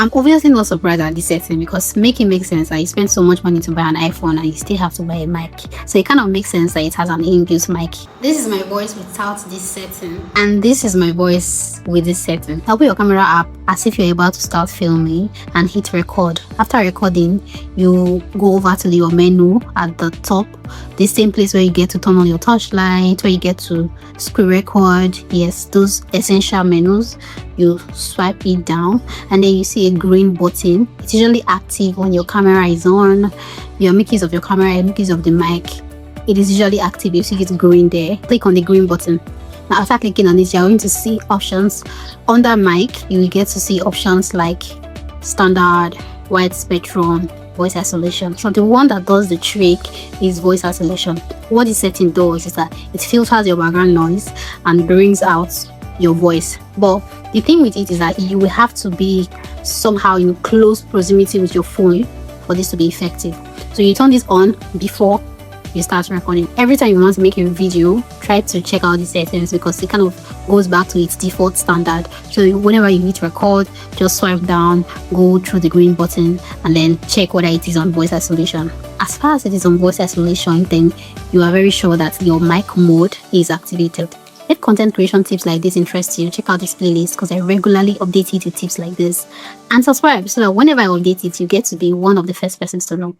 I'm obviously not surprised at this setting because make it make sense that you spend so much money to buy an iPhone and you still have to buy a mic. So it kind of makes sense that it has an inbuilt mic. This is my voice without this setting, and this is my voice with this setting. Open your camera app as if you're about to start filming and hit record. After recording, you go over to your menu at the top, the same place where you get to turn on your touchlight, where you get to screen record. Yes, those essential menus. You swipe it down and then you see a green button. It's usually active when your camera is on. You're making use of your camera, you make use of the mic. It is usually active. You see it's green there. Click on the green button. Now after clicking on it, you're going to see options. Under mic, you will get to see options like standard, wide spectrum, voice isolation. So the one that does the trick is voice isolation. What this setting does is that it filters your background noise and brings out your voice. But the thing with it is that you will have to be somehow in close proximity with your phone for this to be effective. So you turn this on before you start recording. Every time you want to make a video, try to check out the settings because it kind of goes back to its default standard. So whenever you hit record, just swipe down, go through the green button, and then check whether it is on voice isolation. As far as it is on voice isolation, then you are very sure that your mic mode is activated. If content creation tips like this interest you, check out this playlist because I regularly update it with tips like this. And subscribe so that whenever I update it, you get to be one of the first persons to know.